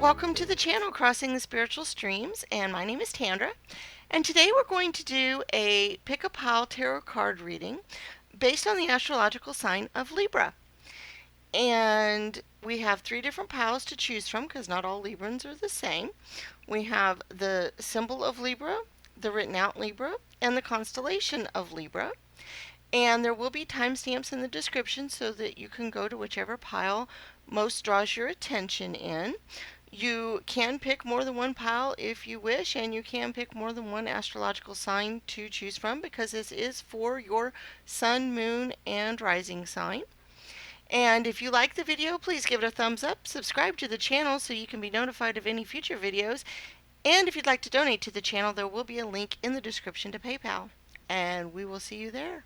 Welcome to the channel Crossing the Spiritual Streams, and my name is Tandra. And today we're going to do a pick a pile tarot card reading based on the astrological sign of Libra. And we have three different piles to choose from because not all Librans are the same. We have the symbol of Libra, the written out Libra, and the constellation of Libra. And there will be timestamps in the description so that you can go to whichever pile most draws your attention in. You can pick more than one pile if you wish, and you can pick more than one astrological sign to choose from because this is for your sun, moon, and rising sign. And if you like the video, please give it a thumbs up, subscribe to the channel so you can be notified of any future videos. And if you'd like to donate to the channel, there will be a link in the description to PayPal. And we will see you there.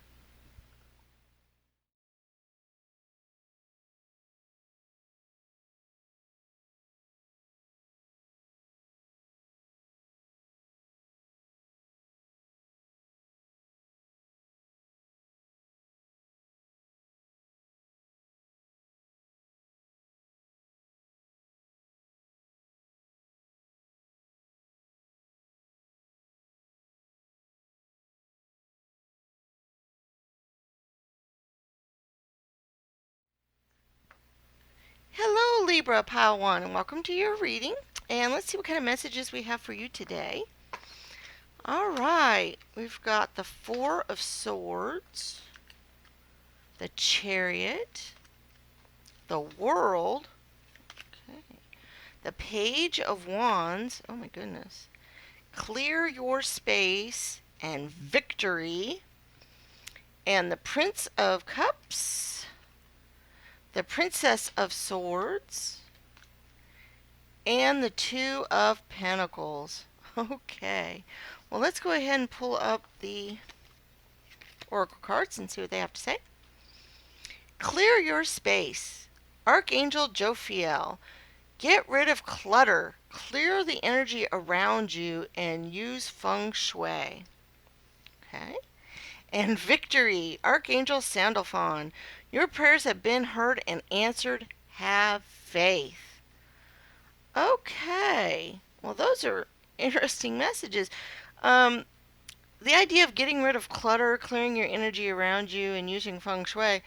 Hello, Libra Pile 1, and welcome to your reading. And let's see what kind of messages we have for you today. All right, we've got the Four of Swords, the Chariot, the World, okay, the Page of Wands, oh my goodness, Clear Your Space, and Victory, and the Prince of Cups, the Princess of Swords, and the Two of Pentacles. Okay, well, let's go ahead and pull up the oracle cards and see what they have to say. Clear your space. Archangel Jophiel. Get rid of clutter. Clear the energy around you and use feng shui. Okay. And victory. Archangel Sandalphon. Your prayers have been heard and answered. Have faith. Okay. Well, those are interesting messages. The idea of getting rid of clutter, clearing your energy around you, and using feng shui,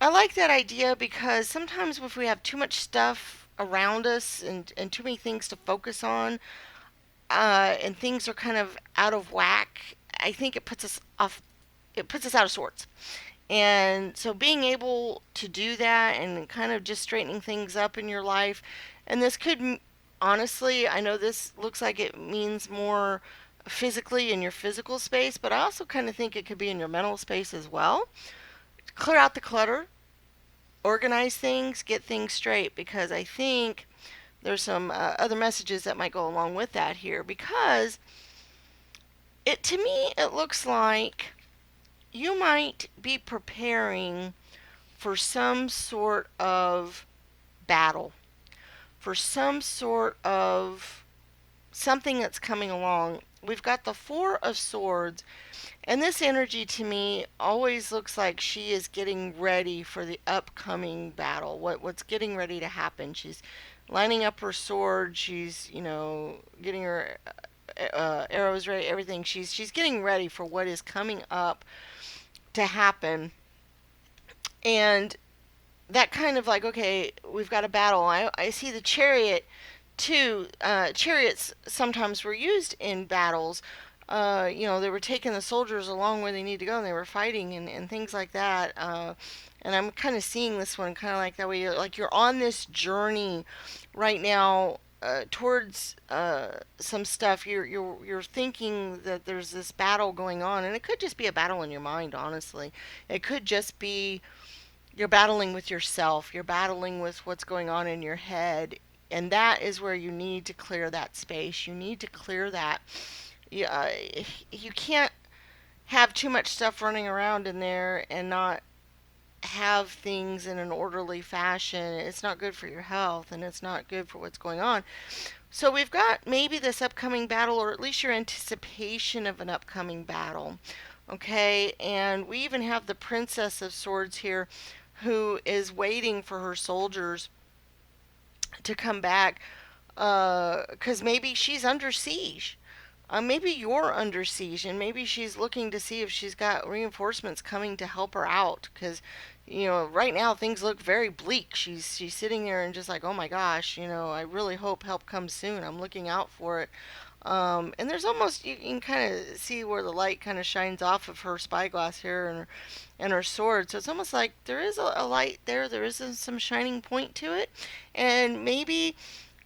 I like that idea because sometimes if we have too much stuff around us and too many things to focus on, and things are kind of out of whack, I think it puts us off. It puts us out of sorts. And so being able to do that and kind of just straightening things up in your life, and this could, honestly, I know this looks like it means more physically in your physical space, but I also kind of think it could be in your mental space as well. Clear out the clutter, organize things, get things straight, because I think there's some other messages that might go along with that here, because to me it looks like you might be preparing for some sort of battle, for some sort of something that's coming along. We've got the Four of Swords, and this energy to me always looks like she is getting ready for the upcoming battle. What's getting ready to happen? She's lining up her sword. She's getting her arrows ready. Everything. She's getting ready for what is coming up to happen. And that kind of like, okay, we've got a battle. I see the chariot too. Chariots sometimes were used in battles. They were taking the soldiers along where they need to go, and they were fighting and things like that. And I'm kind of seeing this one kind of like that way. Like you're on this journey right now towards some stuff. You're thinking that there's this battle going on, and it could just be a battle in your mind. Honestly, it could just be you're battling with yourself. You're battling with what's going on in your head. And that is where you need to clear that space. You need to clear that. You can't have too much stuff running around in there and not have things in an orderly fashion. It's not good for your health and it's not good for what's going on. So we've got maybe this upcoming battle, or at least your anticipation of an upcoming battle. Okay, and we even have the Princess of Swords here who is waiting for her soldiers to come back, because maybe she's under siege. Maybe you're under siege, and maybe she's looking to see if she's got reinforcements coming to help her out. Because, right now things look very bleak. She's sitting there and just like, oh my gosh, I really hope help comes soon. I'm looking out for it. And there's almost you can kind of see where the light kind of shines off of her spyglass here and her sword. So it's almost like there is a light there. There is some shining point to it, and maybe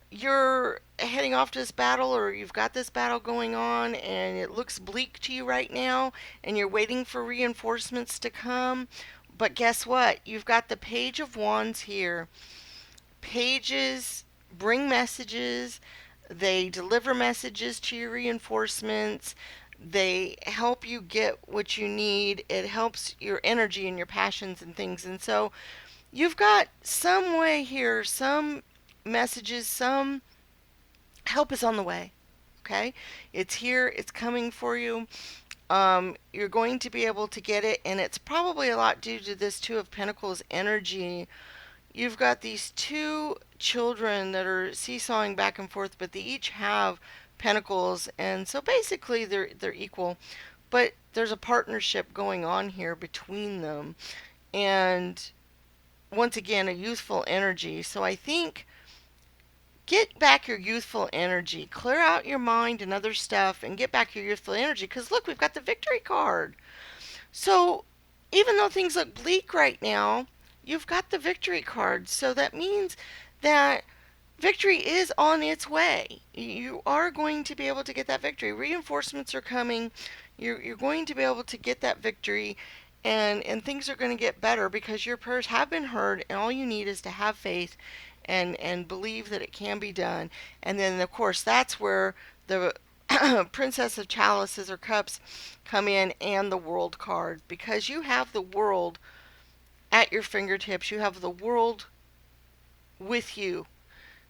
you're heading off to this battle or you've got this battle going on and it looks bleak to you right now and you're waiting for reinforcements to come. But guess what? You've got the Page of Wands here. Pages bring messages, they deliver messages to your reinforcements. They help you get what you need. It helps your energy and your passions and things. And so you've got some way here, some messages, some help is on the way. Okay? It's here, it's coming for you. You're going to be able to get it, and it's probably a lot due to this Two of Pentacles energy. You've got these two children that are seesawing back and forth, but they each have pentacles, and so basically they're equal. But there's a partnership going on here between them, and once again, a youthful energy. So I think get back your youthful energy. Clear out your mind and other stuff and get back your youthful energy. Because look, we've got the victory card. So even though things look bleak right now, you've got the victory card. So that means that victory is on its way. You are going to be able to get that victory. Reinforcements are coming. You're going to be able to get that victory. And things are going to get better because your prayers have been heard, and all you need is to have faith and believe that it can be done. And then, of course, that's where the Princess of Chalices or Cups come in, and the World card, because you have the world at your fingertips. You have the world with you.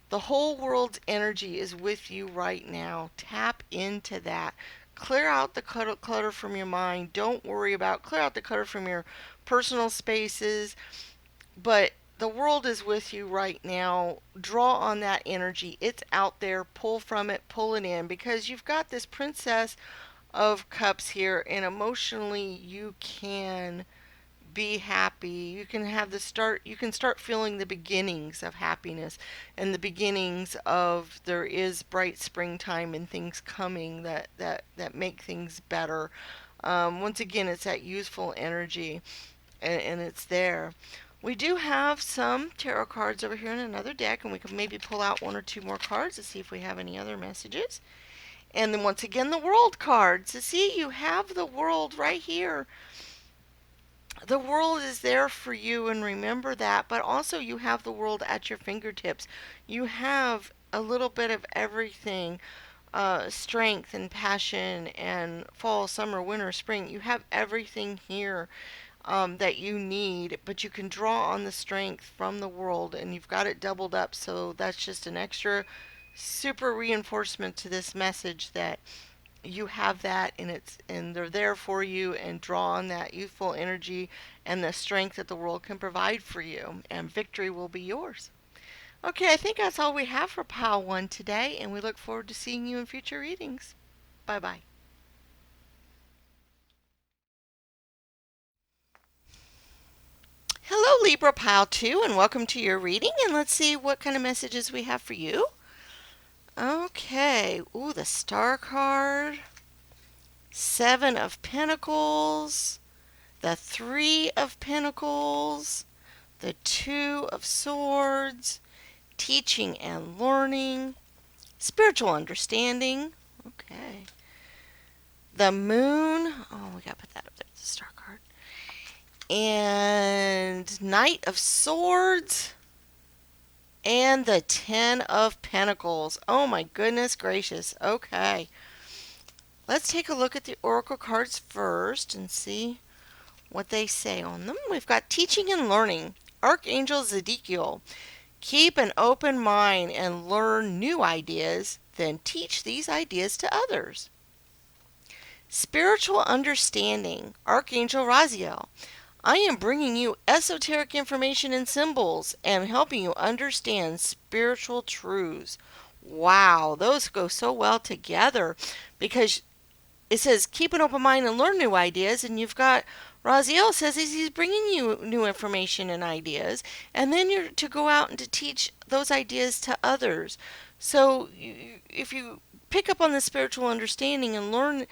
The whole world's energy is with you right now. Tap into that. Clear out the clutter from your mind. Don't worry about clear out the clutter from your personal spaces. But the world is with you right now. Draw on that energy. It's out there. Pull from it. Pull it in, because you've got this Princess of Cups here, and emotionally you can be happy. You can start feeling the beginnings of happiness and the beginnings of there is bright springtime and things coming that make things better. Once again, it's that youthful energy, and it's there. We do have some tarot cards over here in another deck, and we can maybe pull out one or two more cards to see if we have any other messages. And then once again, the World cards. To see, you have the world right here. The world is there for you, and remember that, but also you have the world at your fingertips. You have a little bit of everything, strength and passion and fall, summer, winter, spring. You have everything here that you need, but you can draw on the strength from the world, and you've got it doubled up. So that's just an extra super reinforcement to this message that you have that, and they're there for you, and draw on that youthful energy and the strength that the world can provide for you, and victory will be yours. Okay, I think that's all we have for Pile 1 today, and we look forward to seeing you in future readings. Bye bye. Hello, Libra Pile 2, and welcome to your reading, and let's see what kind of messages we have for you. Okay, ooh, the Star card, Seven of Pentacles, the Three of Pentacles, the Two of Swords, teaching and learning, spiritual understanding. Okay. The Moon. Oh, we got to put that up there. The Star card. And Knight of Swords. And the Ten of Pentacles. Oh my goodness gracious. Okay. Let's take a look at the Oracle cards first and see what they say on them. We've got teaching and learning. Archangel Zedekiel. Keep an open mind and learn new ideas, then teach these ideas to others. Spiritual understanding. Archangel Raziel. I am bringing you esoteric information and symbols and helping you understand spiritual truths. Wow, those go so well together because it says keep an open mind and learn new ideas, and you've got Raziel says he's bringing you new information and ideas, and then you're to go out and to teach those ideas to others. So if you pick up on the spiritual understanding and learn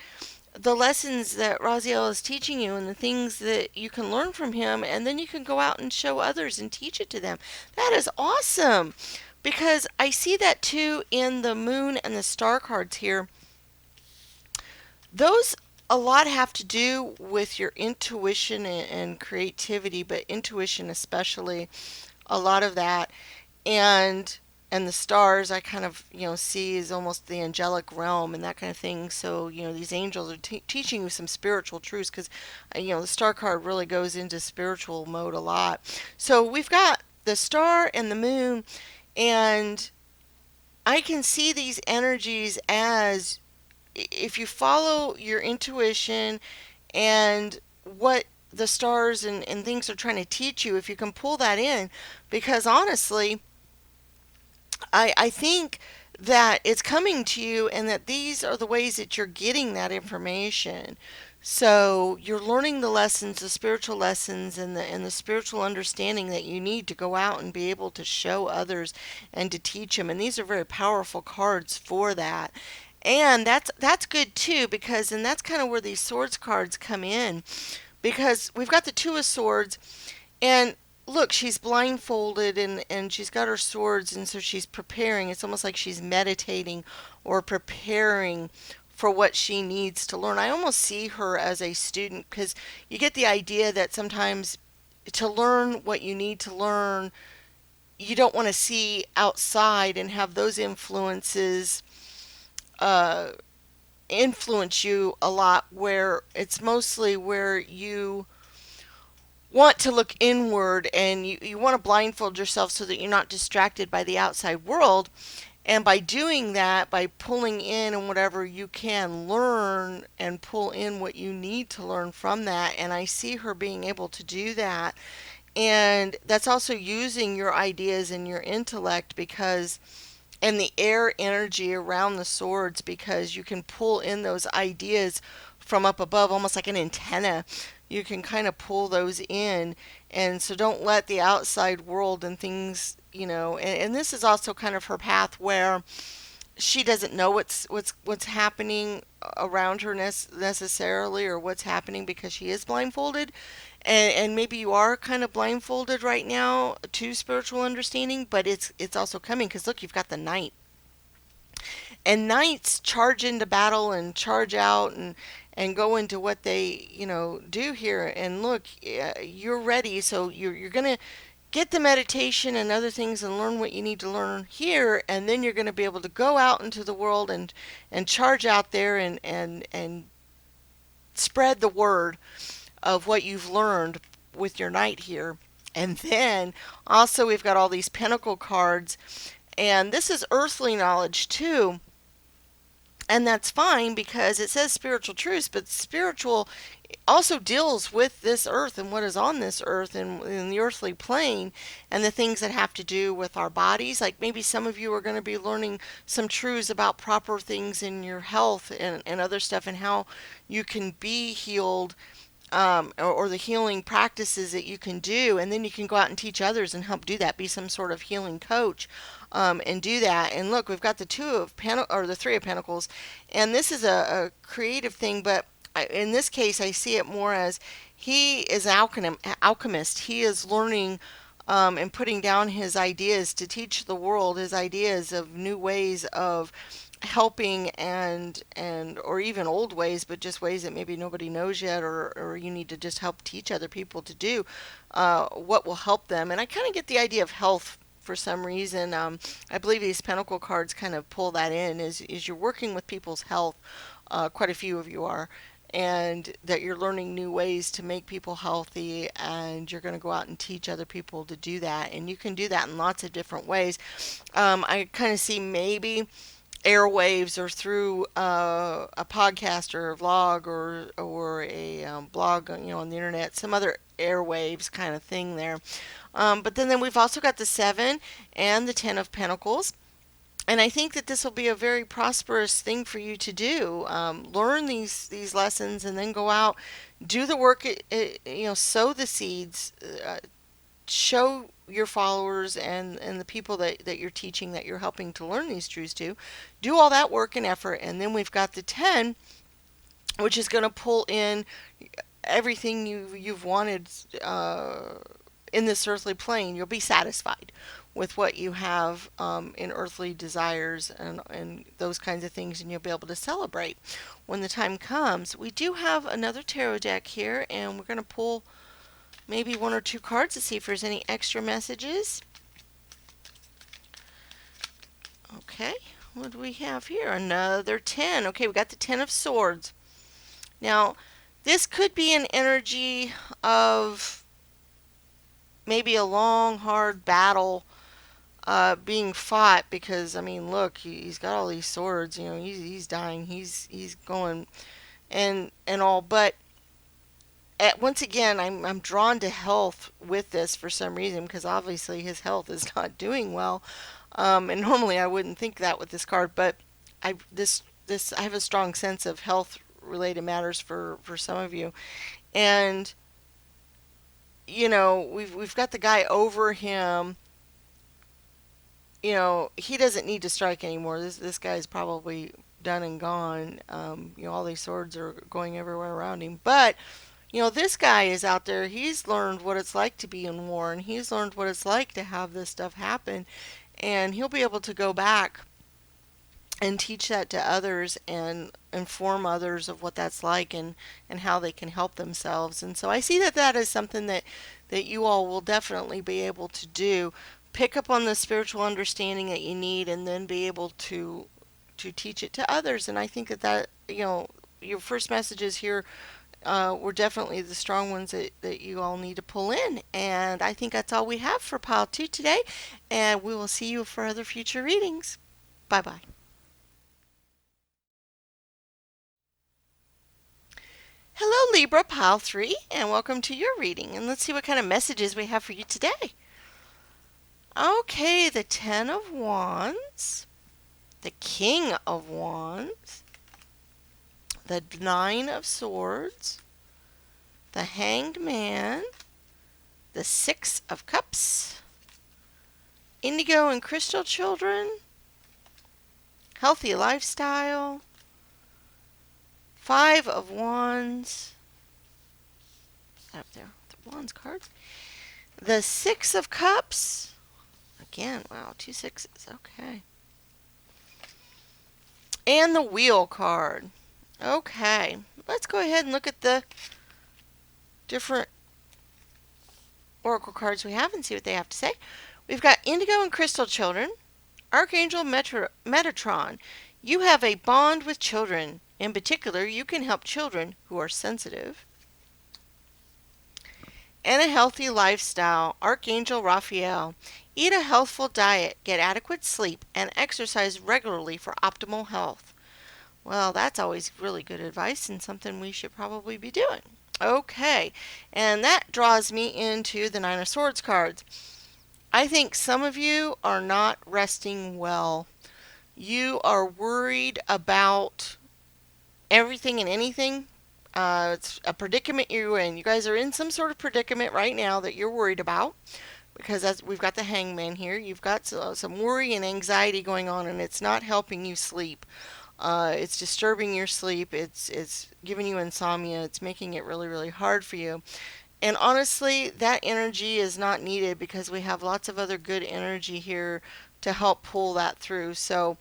the lessons that Raziel is teaching you and the things that you can learn from him, and then you can go out and show others and teach it to them. That is awesome because I see that too in the moon and the star cards here. Those a lot have to do with your intuition and creativity, but intuition especially, a lot of that. And the stars I kind of see as almost the angelic realm and that kind of thing. So these angels are teaching you some spiritual truths because the star card really goes into spiritual mode a lot. So we've got the star and the moon, and I can see these energies as if you follow your intuition and what the stars and things are trying to teach you, if you can pull that in, because honestly, I think that it's coming to you and that these are the ways that you're getting that information. So you're learning the lessons, the spiritual lessons and the spiritual understanding that you need to go out and be able to show others and to teach them. And these are very powerful cards for that. And that's good too because and that's kind of where these swords cards come in because we've got the two of swords and look, she's blindfolded and she's got her swords, and so she's preparing. It's almost like she's meditating or preparing for what she needs to learn. I almost see her as a student because you get the idea that sometimes to learn what you need to learn, you don't want to see outside and have those influences uh, influence you a lot, where it's mostly where you want to look inward and you want to blindfold yourself so that you're not distracted by the outside world. And by doing that, by pulling in and whatever you can learn and pull in what you need to learn from that. And I see her being able to do that. And that's also using your ideas and your intellect because and the air energy around the swords because you can pull in those ideas from up above almost like an antenna. You can kind of pull those in, and so don't let the outside world and things and this is also kind of her path where she doesn't know what's happening around her necessarily or what's happening because she is blindfolded, and maybe you are kind of blindfolded right now to spiritual understanding, but it's also coming because look, you've got the knight, and knights charge into battle and charge out and go into what they do here. And look, you're ready, so you're gonna get the meditation and other things and learn what you need to learn here, and then you're going to be able to go out into the world and charge out there and spread the word of what you've learned with your knight here. And then also we've got all these pentacle cards, and this is earthly knowledge too. And that's fine because it says spiritual truths, but spiritual also deals with this earth and what is on this earth and in the earthly plane and the things that have to do with our bodies. Like maybe some of you are going to be learning some truths about proper things in your health and other stuff and how you can be healed, or the healing practices that you can do, and then you can go out and teach others and help do that. Be some sort of healing coach, and do that. And look, we've got the or the three of pentacles, and this is a creative thing, but in this case, I see it more as he is an alchemist. He is learning and putting down his ideas to teach the world his ideas of new ways of helping and or even old ways, but just ways that maybe nobody knows yet, or you need to just help teach other people to do what will help them. And I kind of get the idea of health for some reason. I believe these pentacle cards kind of pull that in, is you're working with people's health. Quite a few of you are, and that you're learning new ways to make people healthy, and you're going to go out and teach other people to do that. And you can do that in lots of different ways. I kind of see maybe airwaves or through a podcast or a vlog or a blog, on the internet, some other airwaves kind of thing there. But then we've also got the seven and the 10 of Pentacles. And I think that this will be a very prosperous thing for you to do. Learn these lessons and then go out, do the work, sow the seeds, show your followers and the people that you're teaching, that you're helping to learn these truths to. Do all that work and effort. And then we've got the 10, which is going to pull in everything you've wanted in this earthly plane. You'll be satisfied with what you have in earthly desires and those kinds of things, and you'll be able to celebrate when the time comes. We do have another tarot deck here, and we're going to pull maybe one or two cards to see if there's any extra messages. Okay, what do we have here? Another 10. Okay, we got the 10 of Swords. Now, this could be an energy of maybe a long, hard battle being fought, because I mean, look, he's got all these swords. He's dying. He's going and all. But once again, I'm drawn to health with this for some reason, because obviously his health is not doing well. And normally I wouldn't think that with this card, but I have a strong sense of health related matters for some of you. And we've got the guy over him. He doesn't need to strike anymore. This guy's probably done and gone. All these swords are going everywhere around him. But this guy is out there. He's learned what it's like to be in war, and he's learned what it's like to have this stuff happen. And he'll be able to go back and teach that to others and inform others of what that's like, and how they can help themselves. And so I see that is something that you all will definitely be able to do. Pick up on the spiritual understanding that you need, and then be able to teach it to others. And I think that your first messages here were definitely the strong ones that you all need to pull in. And I think that's all we have for pile 2 today. And we will see you for other future readings. Bye bye. Hello, Libra, pile 3, and welcome to your reading. And let's see what kind of messages we have for you today. Okay, the 10 of Wands, the King of Wands, the 9 of Swords, the Hanged Man, the 6 of Cups, Indigo and Crystal Children, Healthy Lifestyle, 5 of Wands, up there, the Wands cards, the 6 of Cups, again, wow, 2 sixes, okay, and the Wheel card. Okay, let's go ahead and look at the different oracle cards we have and see what they have to say. We've got Indigo and Crystal Children, Archangel Metatron. You have a bond with children. In particular, you can help children who are sensitive. And a healthy lifestyle, Archangel Raphael. Eat a healthful diet, get adequate sleep, and exercise regularly for optimal health. Well, that's always really good advice and something we should probably be doing. Okay, and that draws me into the 9 of Swords cards. I think some of you are not resting well. You are worried about everything and anything. It's a predicament you're in. You guys are in some sort of predicament right now that you're worried about, because we've got the Hangman here. You've got some worry and anxiety going on, and it's not helping you sleep. It's disturbing your sleep. It's giving you insomnia. It's making it really, really hard for you. And honestly, that energy is not needed, because we have lots of other good energy here to help pull that through. So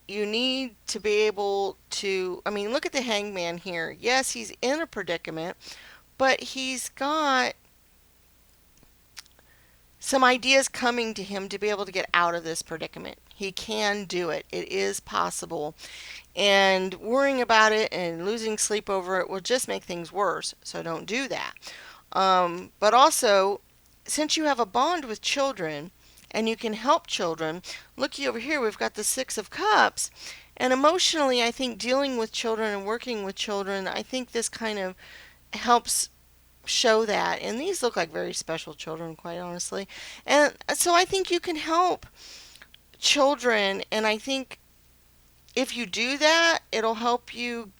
you need to be able to, I mean, look at the Hangman here. Yes, he's in a predicament, but he's got some ideas coming to him to be able to get out of this predicament. He can do it. It is possible. And worrying about it and losing sleep over it will just make things worse. So don't do that. But also, since you have a bond with children, and you can help children. Looky over here, we've got the Six of Cups. And emotionally, I think dealing with children and working with children, I think this kind of helps show that. And these look like very special children, quite honestly. And so I think you can help children. And I think if you do that, it'll help you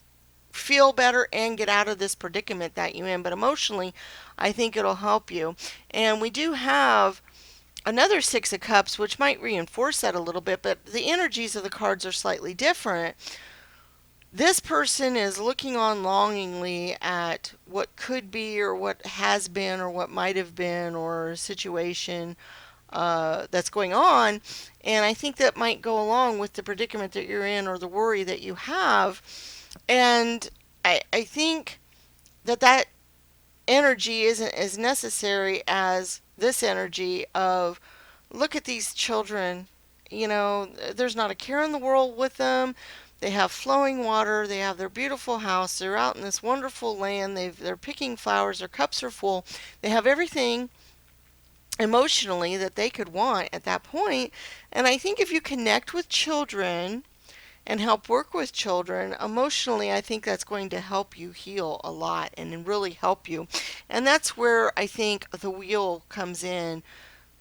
feel better and get out of this predicament that you're in. But emotionally, I think it'll help you. And we do have another Six of Cups, which might reinforce that a little bit, but the energies of the cards are slightly different. This person is looking on longingly at what could be or what has been or what might have been or a situation that's going on. And I think that might go along with the predicament that you're in or the worry that you have. And I think that energy isn't as necessary as this energy of look at these children. You know, there's not a care in the world with them. They have flowing water. They have their beautiful house. They're out in this wonderful land. They're picking flowers. Their cups are full. They have everything emotionally that they could want at that point. And I think if you connect with children and help work with children emotionally, I think that's going to help you heal a lot and really help you. And that's where I think the wheel comes in.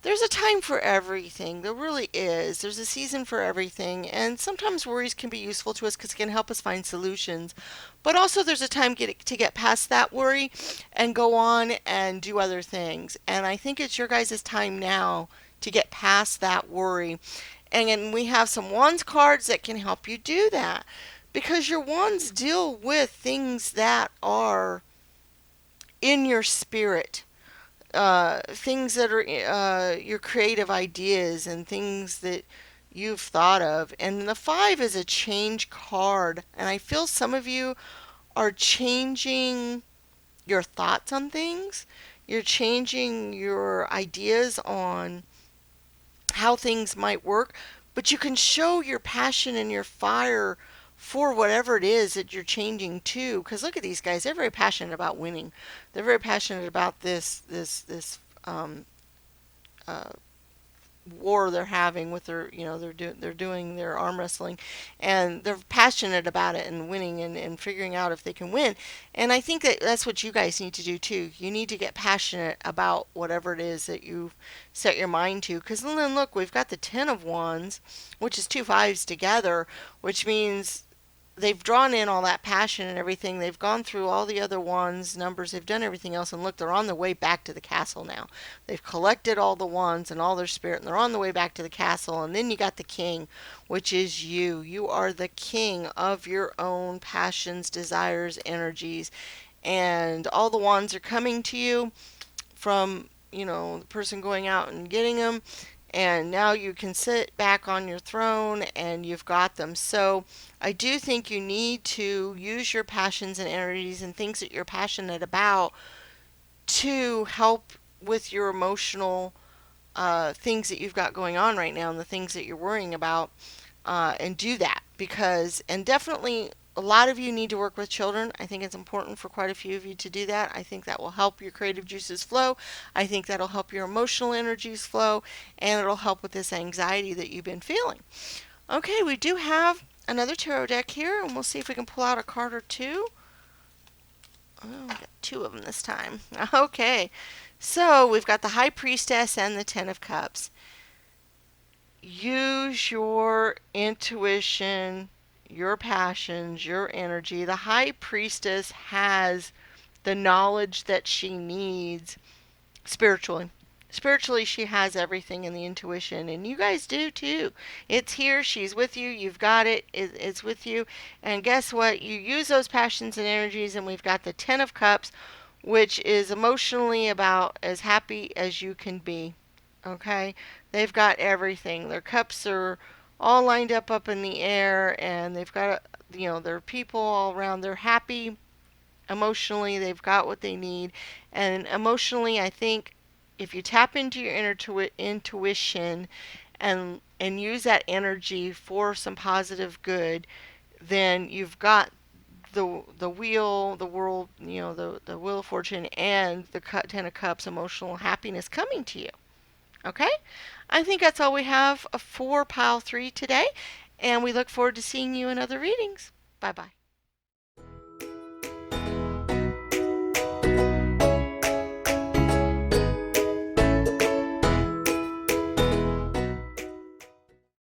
There's a time for everything. There really is. There's a season for everything. And sometimes worries can be useful to us because it can help us find solutions. But also, there's a time to get past that worry and go on and do other things. And I think it's your guys' time now to get past that worry. And we have some Wands cards that can help you do that. Because your Wands deal with things that are in your spirit, things that are your creative ideas and things that you've thought of. And the Five is a change card. And I feel some of you are changing your thoughts on things. You're changing your ideas on how things might work. But you can show your passion and your fire for whatever it is that you're changing to. Because look at these guys; they're very passionate about winning. They're very passionate about this uh, war they're having with their, they're doing their arm wrestling, and they're passionate about it and winning and figuring out if they can win. And I think that that's what you guys need to do too. You need to get passionate about whatever it is that you've set your mind to. Because then look, we've got the Ten of Wands, which is two fives together, which means they've drawn in all that passion and everything. They've gone through all the other wands, numbers, they've done everything else, and look, they're on their way back to the castle now. They've collected all the wands and all their spirit, and they're on the way back to the castle. And then you got the king, which is you. You are the king of your own passions, desires, energies, and all the wands are coming to you from, the person going out and getting them, and now you can sit back on your throne and you've got them. So I do think you need to use your passions and energies and things that you're passionate about to help with your emotional things that you've got going on right now and the things that you're worrying about, and do that. And definitely a lot of you need to work with children. I think it's important for quite a few of you to do that. I think that will help your creative juices flow. I think that'll help your emotional energies flow, and it'll help with this anxiety that you've been feeling. Okay, we do have another tarot deck here, and we'll see if we can pull out a card or two. Oh, we got two of them this time. Okay, so we've got the High Priestess and the Ten of Cups. Use your intuition, your passions, your energy. The High Priestess has the knowledge that she needs spiritually. Spiritually, she has everything in the intuition, and you guys do too. It's here, she's with you, you've got it, it's with you. And guess what? You use those passions and energies, and we've got the Ten of Cups, which is emotionally about as happy as you can be. Okay? They've got everything. Their cups are all lined up in the air, and they've got, their people all around. They're happy emotionally. They've got what they need. And emotionally, I think if you tap into your intuition and use that energy for some positive good, then you've got the wheel, the world, the wheel of fortune, and the Ten of Cups, emotional happiness coming to you. Okay? I think that's all we have for pile 3 today, and we look forward to seeing you in other readings. Bye bye.